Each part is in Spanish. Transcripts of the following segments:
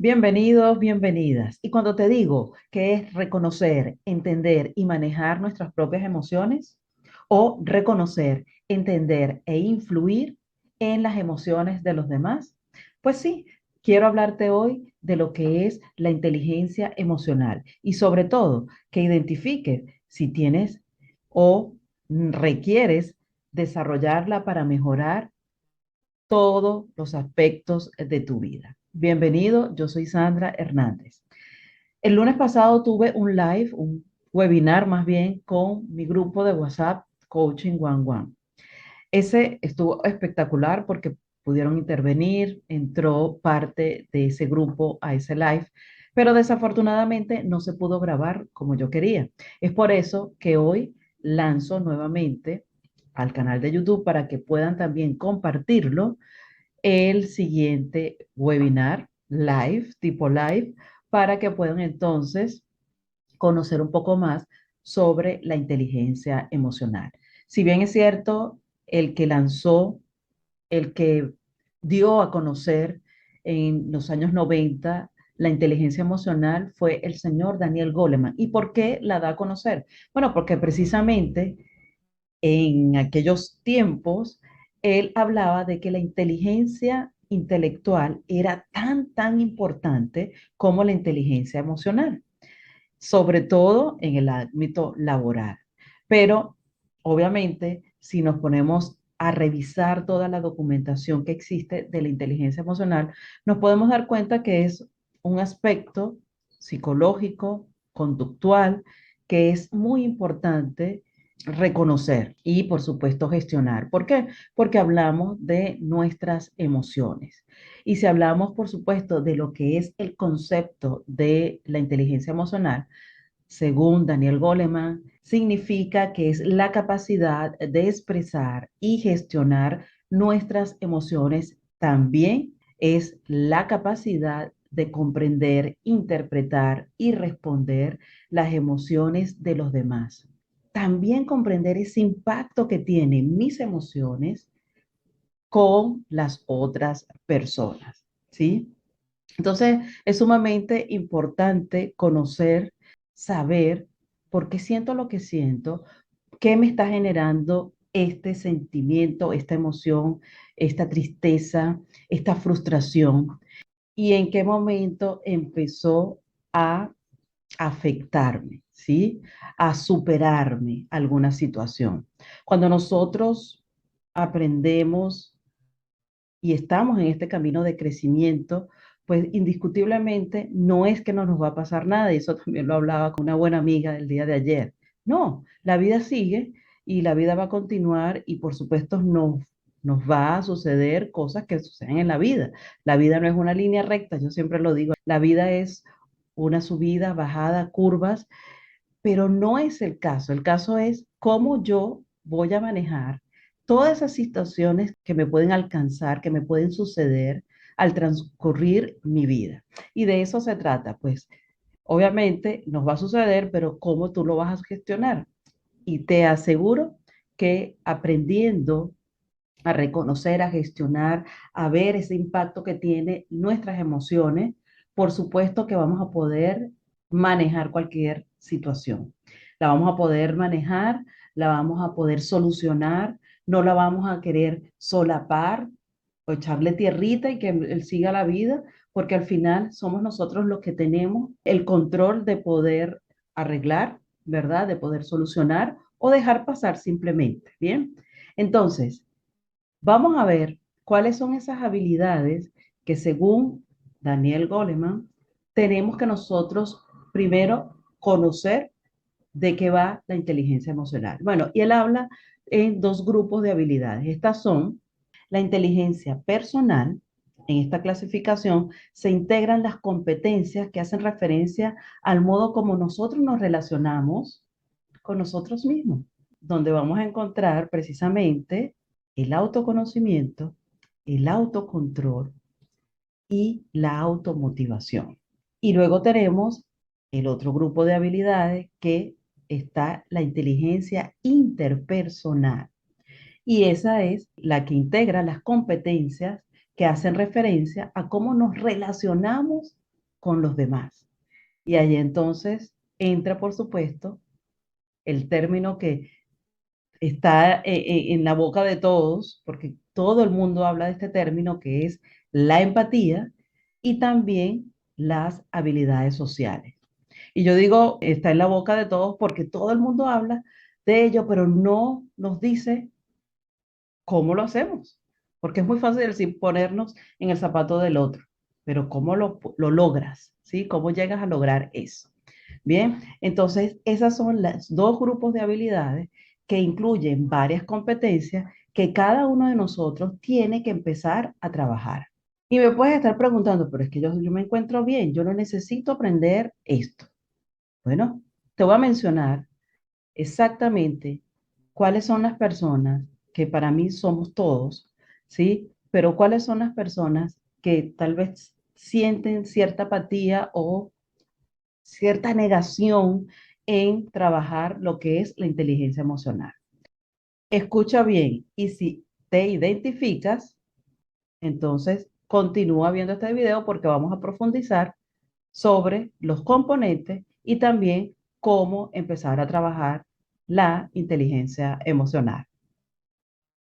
Bienvenidos, bienvenidas. Y cuando te digo que es reconocer, entender y manejar nuestras propias emociones, o reconocer, entender e influir en las emociones de los demás, pues sí, quiero hablarte hoy de lo que es la inteligencia emocional y sobre todo que identifiques si tienes o requieres desarrollarla para mejorar todos los aspectos de tu vida. Bienvenido, yo soy Sandra Hernández. El lunes pasado tuve un live, un webinar más bien, con mi grupo de WhatsApp Coaching One One. Ese estuvo espectacular porque pudieron intervenir, entró parte de ese grupo a ese live, pero desafortunadamente no se pudo grabar como yo quería. Es por eso que hoy lanzo nuevamente al canal de YouTube para que puedan también compartirlo el siguiente webinar live, tipo live, para que puedan entonces conocer un poco más sobre la inteligencia emocional. Si bien es cierto, el que lanzó, el que dio a conocer en los años 90 la inteligencia emocional fue el señor Daniel Goleman. ¿Y por qué la da a conocer? Bueno, porque precisamente en aquellos tiempos, él hablaba de que la inteligencia intelectual era tan importante como la inteligencia emocional, sobre todo en el ámbito laboral. Pero, obviamente, si nos ponemos a revisar toda la documentación que existe de la inteligencia emocional, nos podemos dar cuenta que es un aspecto psicológico, conductual, que es muy importante reconocer y, por supuesto, gestionar. ¿Por qué? Porque hablamos de nuestras emociones. Y si hablamos, por supuesto, de lo que es el concepto de la inteligencia emocional, según Daniel Goleman, significa que es la capacidad de expresar y gestionar nuestras emociones. También es la capacidad de comprender, interpretar y responder las emociones de los demás. También comprender ese impacto que tienen mis emociones con las otras personas, ¿sí? Entonces, es sumamente importante conocer, saber por qué siento lo que siento, qué me está generando este sentimiento, esta emoción, esta tristeza, esta frustración y en qué momento empezó a afectarme, ¿sí? A superarme alguna situación. Cuando nosotros aprendemos y estamos en este camino de crecimiento, pues indiscutiblemente no es que no nos va a pasar nada, y eso también lo hablaba con una buena amiga el día de ayer. No, la vida sigue y la vida va a continuar y por supuesto nos va a suceder cosas que suceden en la vida. La vida no es una línea recta, yo siempre lo digo, la vida es una subida, bajada, curvas, pero no es el caso. El caso es cómo yo voy a manejar todas esas situaciones que me pueden alcanzar, que me pueden suceder al transcurrir mi vida. Y de eso se trata, pues obviamente nos va a suceder, pero cómo tú lo vas a gestionar. Y te aseguro que aprendiendo a reconocer, a gestionar, a ver ese impacto que tiene nuestras emociones, por supuesto que vamos a poder manejar cualquier situación. La vamos a poder manejar, la vamos a poder solucionar, no la vamos a querer solapar o echarle tierrita y que él siga la vida, porque al final somos nosotros los que tenemos el control de poder arreglar, ¿verdad? De poder solucionar o dejar pasar simplemente, ¿bien? Entonces, vamos a ver cuáles son esas habilidades que según Daniel Goleman tenemos que nosotros primero conocer de qué va la inteligencia emocional. Bueno, y él habla en dos grupos de habilidades. Estas son la inteligencia personal. En esta clasificación se integran las competencias que hacen referencia al modo como nosotros nos relacionamos con nosotros mismos, donde vamos a encontrar precisamente el autoconocimiento, el autocontrol y la automotivación. Y luego tenemos el otro grupo de habilidades que está la inteligencia interpersonal. Y esa es la que integra las competencias que hacen referencia a cómo nos relacionamos con los demás. Y ahí entonces entra, por supuesto, el término que está en la boca de todos, porque todo el mundo habla de este término, que es la empatía y también las habilidades sociales. Y yo digo, está en la boca de todos porque todo el mundo habla de ello, pero no nos dice cómo lo hacemos. Porque es muy fácil decir ponernos en el zapato del otro, pero ¿cómo lo logras? ¿Sí? ¿Cómo llegas a lograr eso? Bien, entonces esas son los dos grupos de habilidades que incluyen varias competencias que cada uno de nosotros tiene que empezar a trabajar. Y me puedes estar preguntando, pero es que yo me encuentro bien, yo no necesito aprender esto. Bueno, te voy a mencionar exactamente cuáles son las personas que para mí somos todos, ¿sí? Pero cuáles son las personas que tal vez sienten cierta apatía o cierta negación en trabajar lo que es la inteligencia emocional. Escucha bien y si te identificas, entonces continúa viendo este video porque vamos a profundizar sobre los componentes y también cómo empezar a trabajar la inteligencia emocional.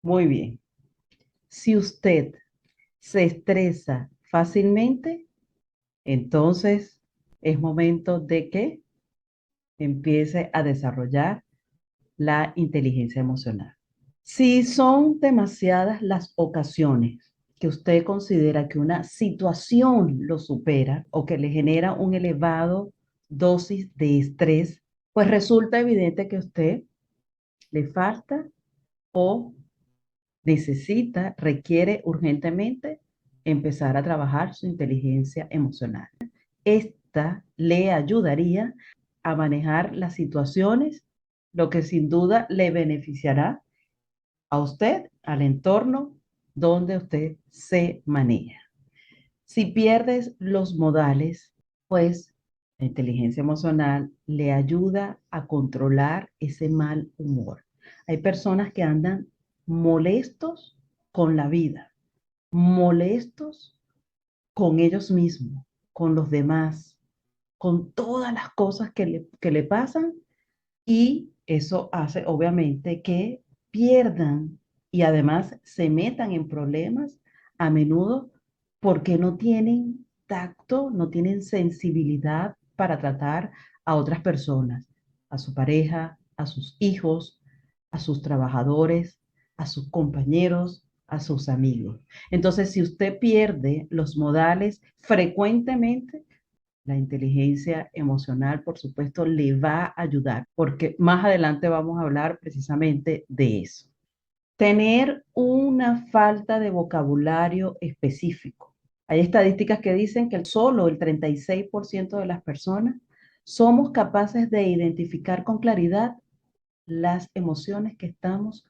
Muy bien. Si usted se estresa fácilmente, entonces es momento de que empiece a desarrollar la inteligencia emocional. Si son demasiadas las ocasiones que usted considera que una situación lo supera o que le genera un elevado dosis de estrés, pues resulta evidente que a usted le falta o necesita, requiere urgentemente empezar a trabajar su inteligencia emocional. Esta le ayudaría a manejar las situaciones, lo que sin duda le beneficiará a usted, al entorno donde usted se maneja. Si pierdes los modales, pues la inteligencia emocional le ayuda a controlar ese mal humor. Hay personas que andan molestos con la vida, molestos con ellos mismos, con los demás, con todas las cosas que le pasan y eso hace obviamente que pierdan y además se metan en problemas a menudo porque no tienen tacto, no tienen sensibilidad para tratar a otras personas, a su pareja, a sus hijos, a sus trabajadores, a sus compañeros, a sus amigos. Entonces, si usted pierde los modales frecuentemente, la inteligencia emocional, por supuesto, le va a ayudar, porque más adelante vamos a hablar precisamente de eso. Tener una falta de vocabulario específico. Hay estadísticas que dicen que solo el 36% de las personas somos capaces de identificar con claridad las emociones que estamos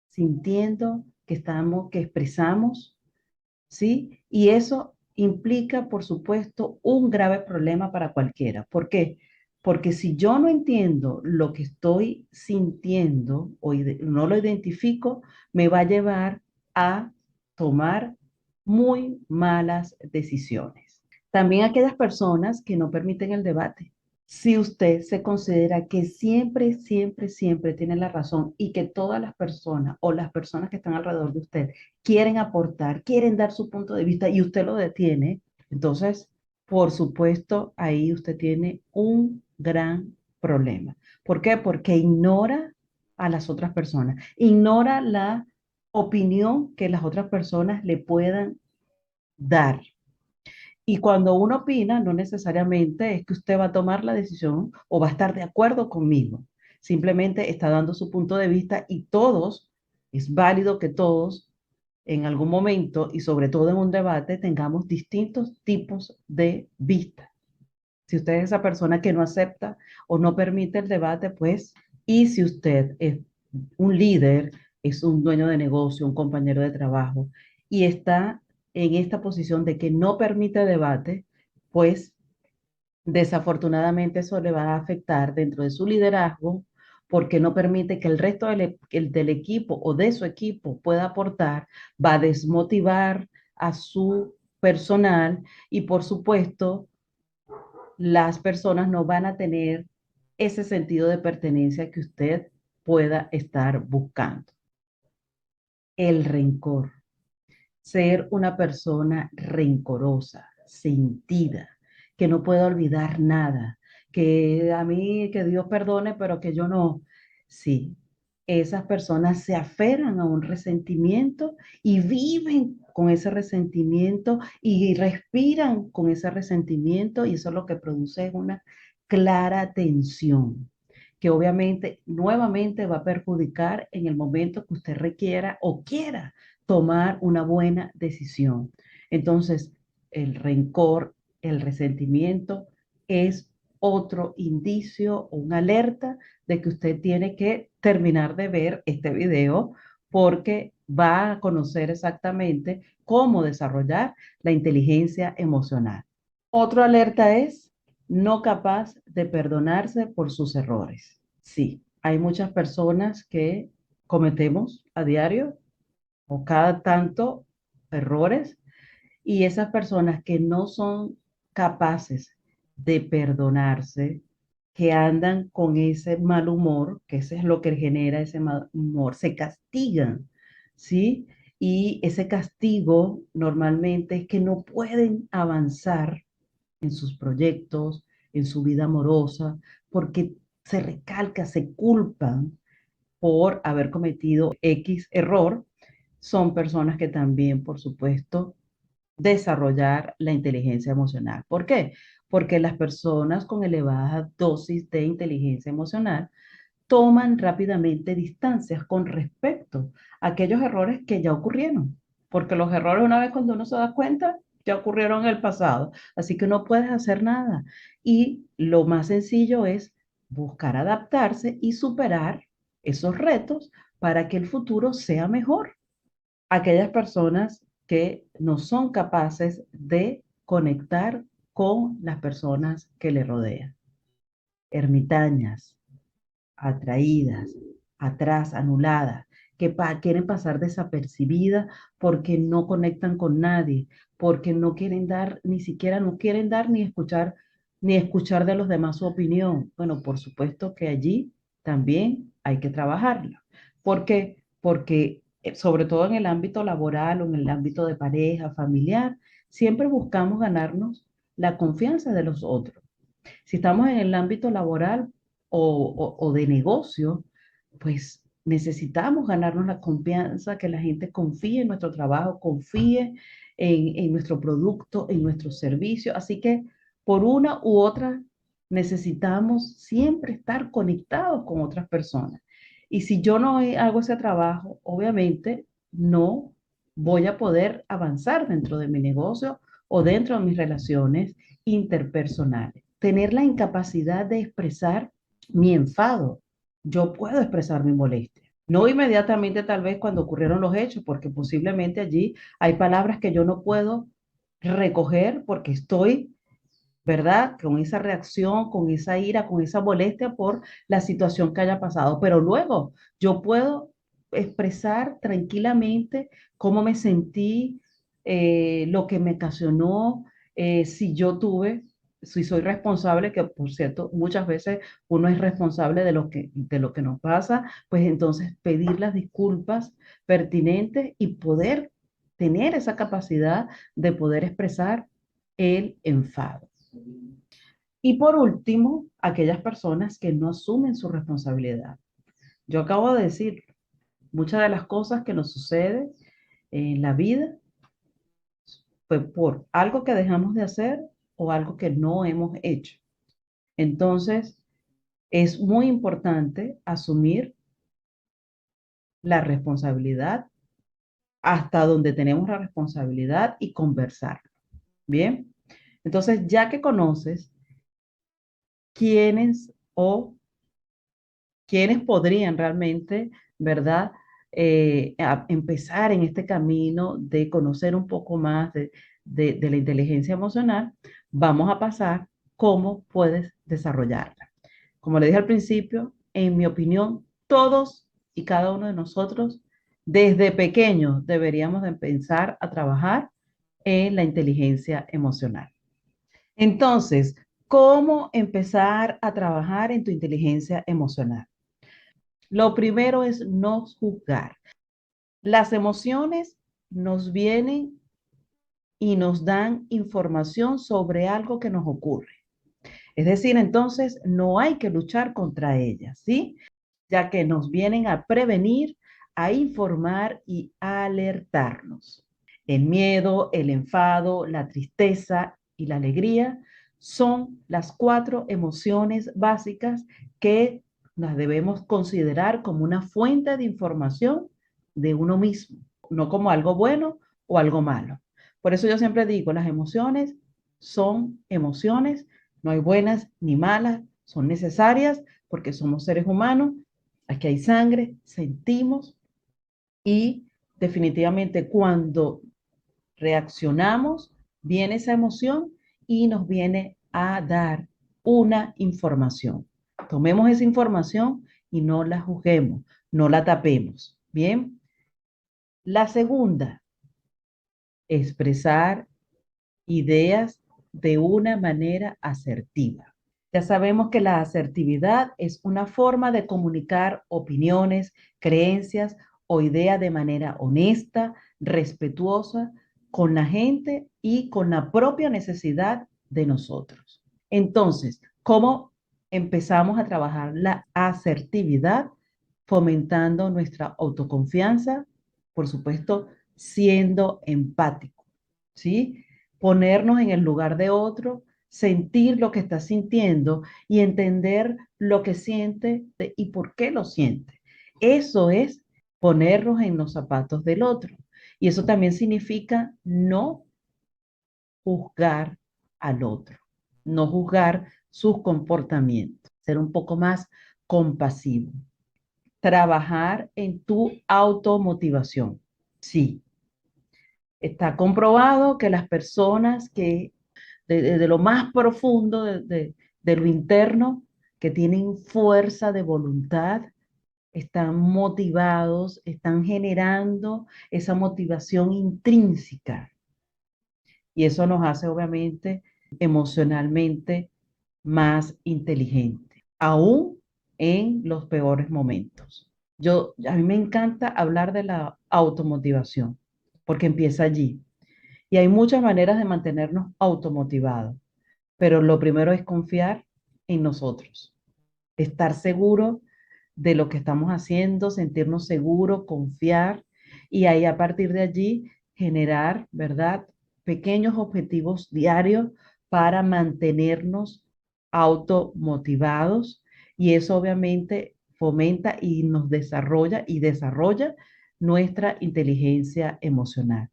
sintiendo, que expresamos, ¿sí? Y eso implica, por supuesto, un grave problema para cualquiera. ¿Por qué? Porque si yo no entiendo lo que estoy sintiendo o no lo identifico, me va a llevar a tomar muy malas decisiones. También aquellas personas que no permiten el debate. Si usted se considera que siempre, siempre, siempre tiene la razón y que todas las personas o las personas que están alrededor de usted quieren aportar, quieren dar su punto de vista y usted lo detiene, entonces, por supuesto, ahí usted tiene un gran problema. ¿Por qué? Porque ignora a las otras personas, ignora la opinión que las otras personas le puedan dar. Y cuando uno opina, no necesariamente es que usted va a tomar la decisión o va a estar de acuerdo conmigo. Simplemente está dando su punto de vista y todos, es válido que todos en algún momento y sobre todo en un debate tengamos distintos tipos de vista. Si usted es esa persona que no acepta o no permite el debate, pues, y si usted es un líder, es un dueño de negocio, un compañero de trabajo y está en esta posición de que no permite debate, pues desafortunadamente eso le va a afectar dentro de su liderazgo porque no permite que el resto del equipo o de su equipo pueda aportar, va a desmotivar a su personal y por supuesto las personas no van a tener ese sentido de pertenencia que usted pueda estar buscando. El rencor. Ser una persona rencorosa, sentida, que no pueda olvidar nada, que a mí, que Dios perdone, pero que yo no. Sí, esas personas se aferran a un resentimiento y viven con ese resentimiento y respiran con ese resentimiento y eso es lo que produce una clara tensión que obviamente nuevamente va a perjudicar en el momento que usted requiera o quiera tomar una buena decisión. Entonces, el rencor, el resentimiento es otro indicio o una alerta de que usted tiene que terminar de ver este video porque va a conocer exactamente cómo desarrollar la inteligencia emocional. Otro alerta es no capaz de perdonarse por sus errores. Sí, hay muchas personas que cometemos a diario o cada tanto errores y esas personas que no son capaces de perdonarse, que andan con ese mal humor, que ese es lo que genera ese mal humor, se castigan, ¿sí? Y ese castigo normalmente es que no pueden avanzar en sus proyectos, en su vida amorosa, porque se recalca, se culpan por haber cometido X error, son personas que también, por supuesto, desarrollar la inteligencia emocional. ¿Por qué? Porque las personas con elevada dosis de inteligencia emocional toman rápidamente distancias con respecto a aquellos errores que ya ocurrieron, porque los errores una vez cuando uno se da cuenta, ya ocurrieron en el pasado, así que no puedes hacer nada. Y lo más sencillo es buscar adaptarse y superar esos retos para que el futuro sea mejor. Aquellas personas que no son capaces de conectar con las personas que le rodean. Ermitañas, atraídas, atrás, anuladas, que quieren pasar desapercibidas porque no conectan con nadie, porque no quieren dar, ni siquiera no quieren dar ni escuchar de los demás su opinión. Bueno, por supuesto que allí también hay que trabajarlo. ¿Por qué? Porque sobre todo en el ámbito laboral o en el ámbito de pareja, familiar, siempre buscamos ganarnos la confianza de los otros. Si estamos en el ámbito laboral o de negocio, pues necesitamos ganarnos la confianza, que la gente confíe en nuestro trabajo, confíe en nuestro producto, en nuestro servicio. Así que por una u otra necesitamos siempre estar conectados con otras personas. Y si yo no hago ese trabajo, obviamente no voy a poder avanzar dentro de mi negocio o dentro de mis relaciones interpersonales. Tener la incapacidad de expresar mi enfado. Yo puedo expresar mi molestia. No inmediatamente tal vez cuando ocurrieron los hechos, porque posiblemente allí hay palabras que yo no puedo recoger porque estoy, ¿verdad? Con esa reacción, con esa ira, con esa molestia por la situación que haya pasado. Pero luego yo puedo expresar tranquilamente cómo me sentí, lo que me ocasionó, si yo tuve, si soy responsable, que por cierto, muchas veces uno es responsable de lo que nos pasa, pues entonces pedir las disculpas pertinentes y poder tener esa capacidad de poder expresar el enfado. Y por último, aquellas personas que no asumen su responsabilidad. Yo acabo de decir, muchas de las cosas que nos suceden en la vida fue por algo que dejamos de hacer o algo que no hemos hecho. Entonces, es muy importante asumir la responsabilidad hasta donde tenemos la responsabilidad y conversar. Bien, entonces ya que conoces quiénes o quiénes podrían realmente, ¿verdad? Empezar en este camino de conocer un poco más de la inteligencia emocional, vamos a pasar cómo puedes desarrollarla. Como le dije al principio, en mi opinión, todos y cada uno de nosotros, desde pequeños, deberíamos de empezar a trabajar en la inteligencia emocional. Entonces, ¿Cómo empezar a trabajar en tu inteligencia emocional? Lo primero es no juzgar. Las emociones nos vienen y nos dan información sobre algo que nos ocurre. Es decir, entonces no hay que luchar contra ellas, ¿sí? Ya que nos vienen a prevenir, a informar y a alertarnos. El miedo, el enfado, la tristeza y la alegría son las cuatro emociones básicas que las debemos considerar como una fuente de información de uno mismo, no como algo bueno o algo malo. Por eso yo siempre digo, las emociones son emociones, no hay buenas ni malas, son necesarias porque somos seres humanos, aquí hay sangre, sentimos y definitivamente cuando reaccionamos, viene esa emoción y nos viene a dar una información. Tomemos esa información y no la juzguemos, no la tapemos. Bien. La segunda, expresar ideas de una manera asertiva. Ya sabemos que la asertividad es una forma de comunicar opiniones, creencias o ideas de manera honesta, respetuosa con la gente y con la propia necesidad de nosotros. Entonces, ¿cómo empezamos a trabajar la asertividad? Fomentando nuestra autoconfianza, por supuesto, siendo empático, ¿sí? Ponernos en el lugar de otro, sentir lo que está sintiendo y entender lo que siente y por qué lo siente. Eso es ponernos en los zapatos del otro. Y eso también significa no juzgar al otro, no juzgar sus comportamientos, ser un poco más compasivo. Trabajar en tu automotivación. Sí, está comprobado que las personas que de lo más profundo de lo interno, que tienen fuerza de voluntad, están motivados, están generando esa motivación intrínseca. Y eso nos hace, obviamente, emocionalmente más inteligentes, aún en los peores momentos. A mí me encanta hablar de la automotivación, porque empieza allí. Y hay muchas maneras de mantenernos automotivados, pero lo primero es confiar en nosotros, estar seguro de lo que estamos haciendo, sentirnos seguros, confiar y ahí a partir de allí generar, ¿verdad? Pequeños objetivos diarios para mantenernos automotivados y eso obviamente fomenta y nos desarrolla nuestra inteligencia emocional.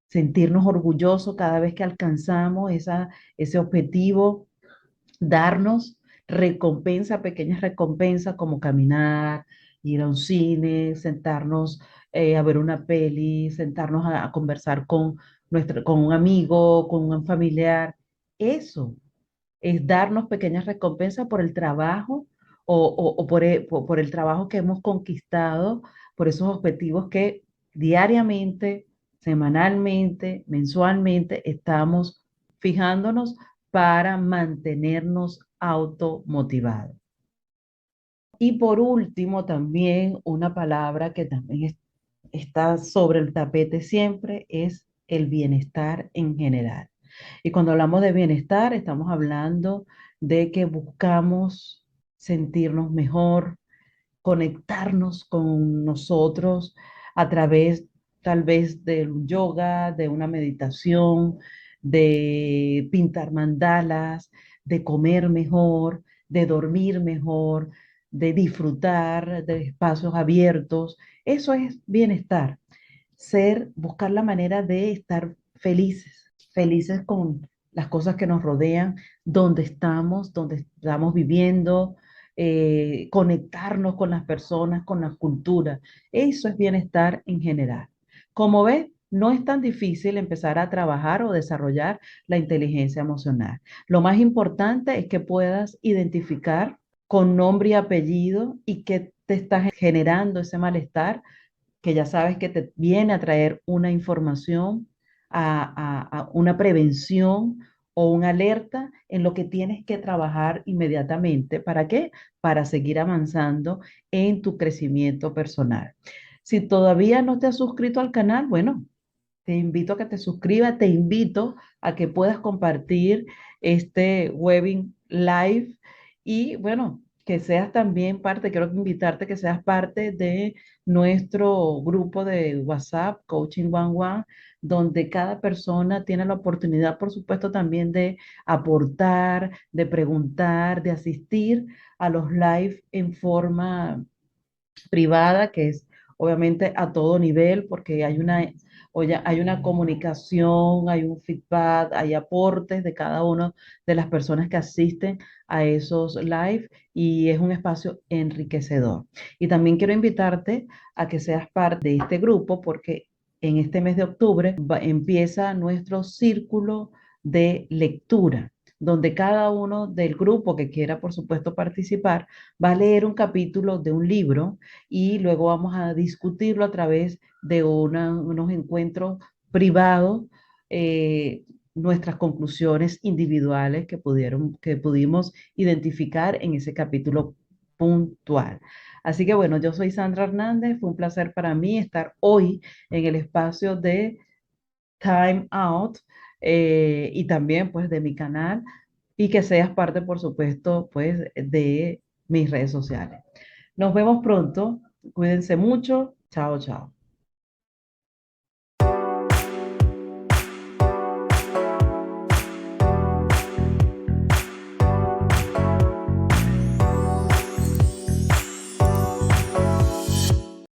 Sentirnos orgullosos cada vez que alcanzamos ese objetivo, darnos recompensa, pequeñas recompensas como caminar, ir a un cine, sentarnos a ver una peli, sentarnos a conversar con un amigo, con un familiar. Eso es darnos pequeñas recompensas por el trabajo o por el trabajo que hemos conquistado, por esos objetivos que diariamente, semanalmente, mensualmente estamos fijándonos para mantenernos automotivados. Y por último, también una palabra que también está sobre el tapete siempre es el bienestar en general. Y cuando hablamos de bienestar, estamos hablando de que buscamos sentirnos mejor, conectarnos con nosotros a través tal vez del yoga, de una meditación, de pintar mandalas, de comer mejor, de dormir mejor, de disfrutar de espacios abiertos. Eso es bienestar, buscar la manera de estar felices, felices con las cosas que nos rodean, donde estamos viviendo, conectarnos con las personas, con la cultura. Eso es bienestar en general. Como ves, no es tan difícil empezar a trabajar o desarrollar la inteligencia emocional. Lo más importante es que puedas identificar con nombre y apellido y que te está generando ese malestar que ya sabes que te viene a traer una información, a una prevención o una alerta en lo que tienes que trabajar inmediatamente. ¿Para qué? Para seguir avanzando en tu crecimiento personal. Si todavía no te has suscrito al canal, bueno, te invito a que te suscribas, te invito a que puedas compartir este webinar live y bueno, que seas también parte, quiero invitarte a que seas parte de nuestro grupo de WhatsApp, Coaching One One, donde cada persona tiene la oportunidad, por supuesto, también de aportar, de preguntar, de asistir a los live en forma privada, que es obviamente a todo nivel, porque hay una comunicación, hay un feedback, hay aportes de cada una de las personas que asisten a esos live y es un espacio enriquecedor. Y también quiero invitarte a que seas parte de este grupo porque en este mes de octubre empieza nuestro círculo de lectura donde cada uno del grupo que quiera, por supuesto, participar, va a leer un capítulo de un libro y luego vamos a discutirlo a través de unos encuentros privados, nuestras conclusiones individuales que pudimos identificar en ese capítulo puntual. Así que bueno, yo soy Sandra Hernández, fue un placer para mí estar hoy en el espacio de Time Out y también pues de mi canal y que seas parte, por supuesto, pues de mis redes sociales. Nos vemos pronto. Cuídense mucho. Chao, chao.